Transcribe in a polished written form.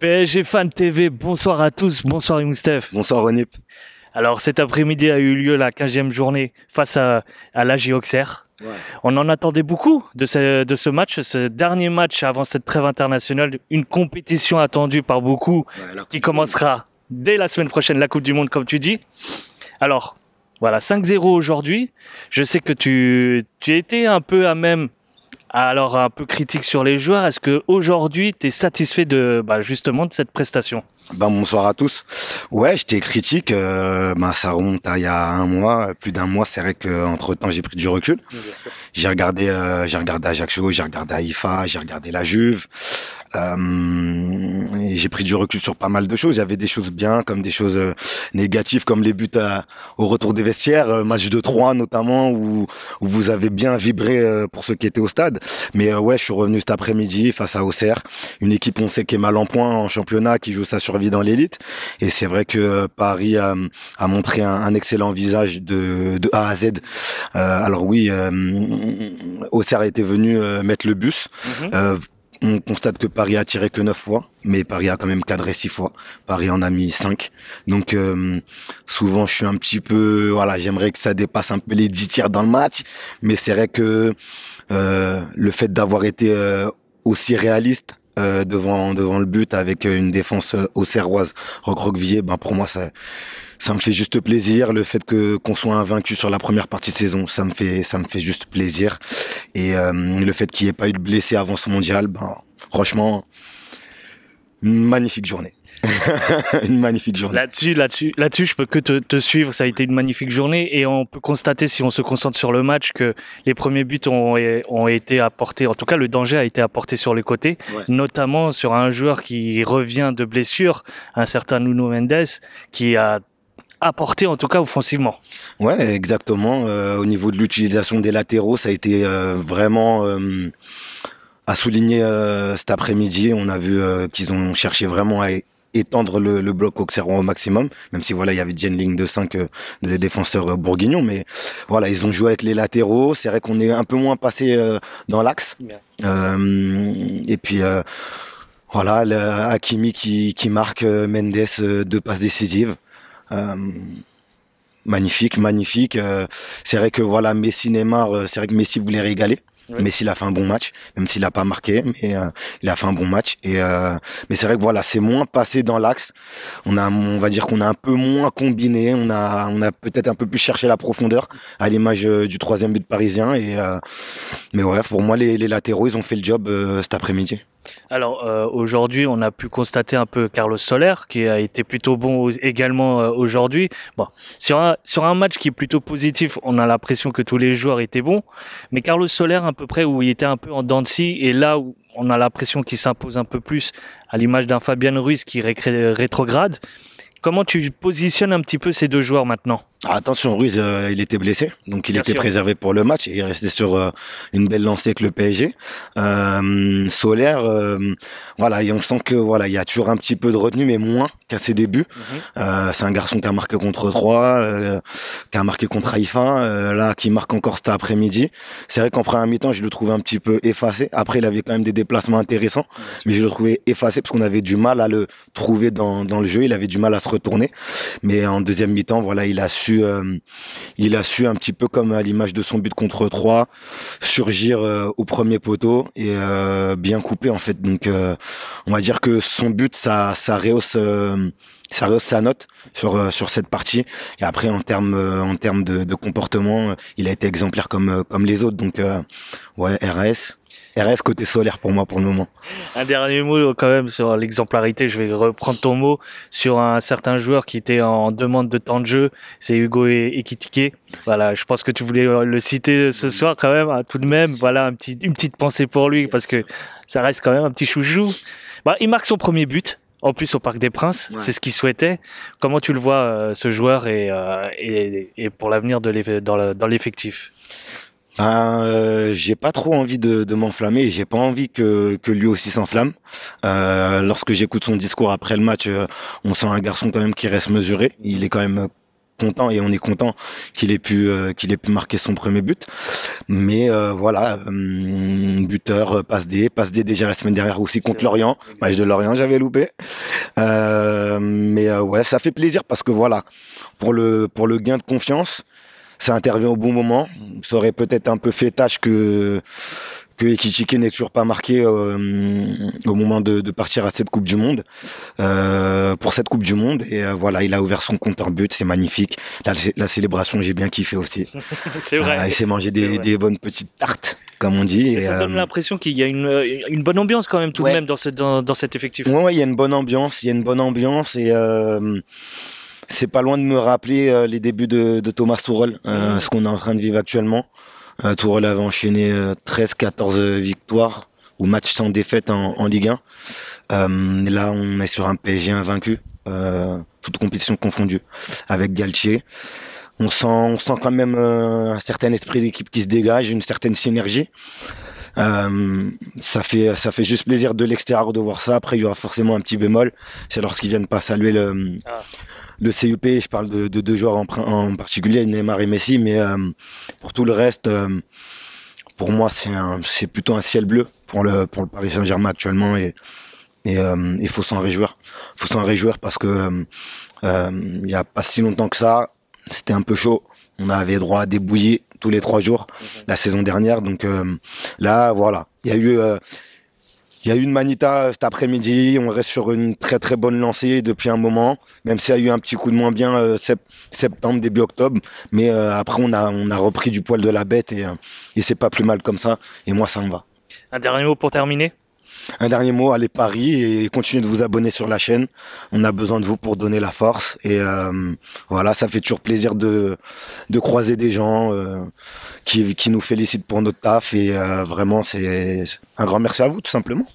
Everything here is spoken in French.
PSG Fan TV, bonsoir à tous, bonsoir Youngstef. Bonsoir Ronip. Alors cet après-midi a eu lieu la 15e journée face à l'AJ Auxerre. Ouais. On en attendait beaucoup de ce match, ce dernier match avant cette trêve internationale, une compétition attendue par beaucoup qui commencera dès la semaine prochaine, la Coupe du Monde comme tu dis. Alors voilà, 5-0 aujourd'hui. Je sais que tu étais un peu alors un peu critique sur les joueurs. Est-ce que aujourd'hui tu es satisfait justement de cette prestation? Bonsoir à tous. Ouais, j'étais critique. Ça remonte à il y a un mois, plus d'un mois. C'est vrai qu'entre temps j'ai pris du recul. J'ai regardé Ajaccio, j'ai regardé Haïfa, j'ai regardé la Juve. Et j'ai pris du recul sur pas mal de choses. Il y avait des choses bien, comme des choses négatives, comme les buts au retour des vestiaires, match de 3 notamment, où vous avez bien vibré pour ceux qui étaient au stade. Mais ouais, je suis revenu cet après-midi face à Auxerre, une équipe on sait qui est mal en point en championnat, qui joue sa survie dans l'élite. Et c'est vrai que Paris a montré un excellent visage de A à Z. Alors oui, Auxerre était venu mettre le bus. On constate que Paris a tiré que 9 fois, mais Paris a quand même cadré 6 fois. Paris en a mis 5. Donc souvent je suis un petit peu, j'aimerais que ça dépasse un peu les 10 tirs dans le match, mais c'est vrai que le fait d'avoir été aussi réaliste devant le but avec une défense auxerroise recroquevillée, pour moi ça me fait juste plaisir. Le fait qu'on soit invaincu sur la première partie de saison, ça me fait juste plaisir. Et le fait qu'il n'y ait pas eu de blessés avant ce mondial, franchement, une magnifique journée. Une magnifique journée. Là-dessus, je peux que te suivre. Ça a été une magnifique journée et on peut constater, si on se concentre sur le match, que les premiers buts ont été apportés. En tout cas, le danger a été apporté sur les côtés, notamment sur un joueur qui revient de blessure, un certain Nuno Mendes, qui a apporté en tout cas offensivement. Ouais, exactement. Au niveau de l'utilisation des latéraux, ça a été vraiment à souligner cet après-midi. On a vu qu'ils ont cherché vraiment à étendre le bloc auxerrois au maximum, même si il y avait déjà une ligne de 5 de défenseurs bourguignons, mais ils ont joué avec les latéraux. C'est vrai qu'on est un peu moins passé dans l'axe. Et puis Hakimi qui marque, Mendes 2 passes décisives. Magnifique. C'est vrai que Messi, Neymar, c'est vrai que Messi voulait régaler. Oui. Messi il a fait un bon match, même s'il a pas marqué, mais il a fait un bon match. Et mais c'est vrai que c'est moins passé dans l'axe. On va dire qu'on a un peu moins combiné. On a peut-être un peu plus cherché la profondeur à l'image du 3e but parisien. Et mais ouais, pour moi les latéraux ils ont fait le job cet après-midi. Alors aujourd'hui, on a pu constater un peu Carlos Soler qui a été plutôt bon également aujourd'hui. Sur un match qui est plutôt positif, on a l'impression que tous les joueurs étaient bons, mais Carlos Soler à peu près où il était un peu en dents de scie, et là où on a l'impression qu'il s'impose un peu plus à l'image d'un Fabian Ruiz qui rétrograde. Comment tu positionnes un petit peu ces deux joueurs maintenant? Attention, Ruiz, il était blessé, donc il était préservé pour le match et il est resté sur une belle lancée avec le PSG. Soler, et on sent que il y a toujours un petit peu de retenue, mais moins qu'à ses débuts. C'est un garçon qui a marqué contre 3, qui a marqué contre Haïfa, qui marque encore cet après-midi. C'est vrai qu'en première mi-temps, je le trouvais un petit peu effacé. Après, il avait quand même des déplacements intéressants, mais je le trouvais effacé parce qu'on avait du mal à le trouver dans le jeu. Il avait du mal à se retourner, mais en deuxième mi-temps, il a su un petit peu comme à l'image de son but contre 3 surgir au premier poteau et bien couper en fait. Donc on va dire que son but ça rehausse sa note sur cette partie. Et après en termes de comportement, il a été exemplaire comme les autres. Donc RS côté solaire pour moi pour le moment. Un dernier mot quand même sur l'exemplarité, je vais reprendre ton mot sur un certain joueur qui était en demande de temps de jeu, c'est Hugo Ekitike. Je pense que tu voulais le citer ce soir quand même, tout de même, une petite pensée pour lui parce que ça reste quand même un petit chouchou. Il marque son premier but. En plus au Parc des Princes, c'est ce qu'il souhaitait. Comment tu le vois ce joueur et pour l'avenir dans l'effectif? J'ai pas trop envie de m'enflammer et j'ai pas envie que lui aussi s'enflamme. Lorsque j'écoute son discours après le match, on sent un garçon quand même qui reste mesuré. Il est quand même content et on est content qu'il ait pu marquer son premier but. Mais voilà, buteur, passe D déjà la semaine dernière aussi contre Lorient, match de Lorient, j'avais loupé. Mais ouais, ça fait plaisir parce que voilà, pour le gain de confiance, ça intervient au bon moment. Ça aurait peut-être un peu fait tâche que Ekitike n'ait toujours pas marqué au moment de partir à cette Coupe du Monde, pour cette Coupe du Monde. Et voilà, il a ouvert son compteur but, c'est magnifique. La célébration, j'ai bien kiffé aussi. C'est vrai. Il s'est mangé des bonnes petites tartes, comme on dit. Et ça donne l'impression qu'il y a une bonne ambiance quand même tout de même dans cet effectif. Ouais, il y a une bonne ambiance, et c'est pas loin de me rappeler les débuts de Thomas Tuchel, ce qu'on est en train de vivre actuellement. Tuchel avait enchaîné 13-14 victoires ou matchs sans défaite en Ligue 1. Là, on est sur un PSG invaincu, toute compétition confondue, avec Galtier. On sent quand même un certain esprit d'équipe qui se dégage, une certaine synergie. Ça fait juste plaisir de l'extérieur de voir ça. Après, il y aura forcément un petit bémol. C'est lorsqu'ils viennent pas saluer le CUP. Je parle de deux joueurs en particulier, Neymar et Messi, mais pour tout le reste, pour moi, c'est plutôt un ciel bleu pour le Paris Saint-Germain actuellement, et il faut s'en réjouir. Faut s'en réjouir parce que il y a pas si longtemps que ça, c'était un peu chaud. On avait droit à des bouillies tous les 3 jours la saison dernière. Donc là, voilà, il y a eu une manita cet après-midi. On reste sur une très très bonne lancée depuis un moment, même s'il y a eu un petit coup de moins bien septembre, début octobre. Mais après, on a repris du poil de la bête, et c'est pas plus mal comme ça. Et moi, ça me va. Un dernier mot pour terminer? Un dernier mot, allez Paris et continuez de vous abonner sur la chaîne. On a besoin de vous pour donner la force. Et voilà, ça fait toujours plaisir de croiser des gens qui nous félicitent pour notre taf. Et vraiment, c'est un grand merci à vous, tout simplement.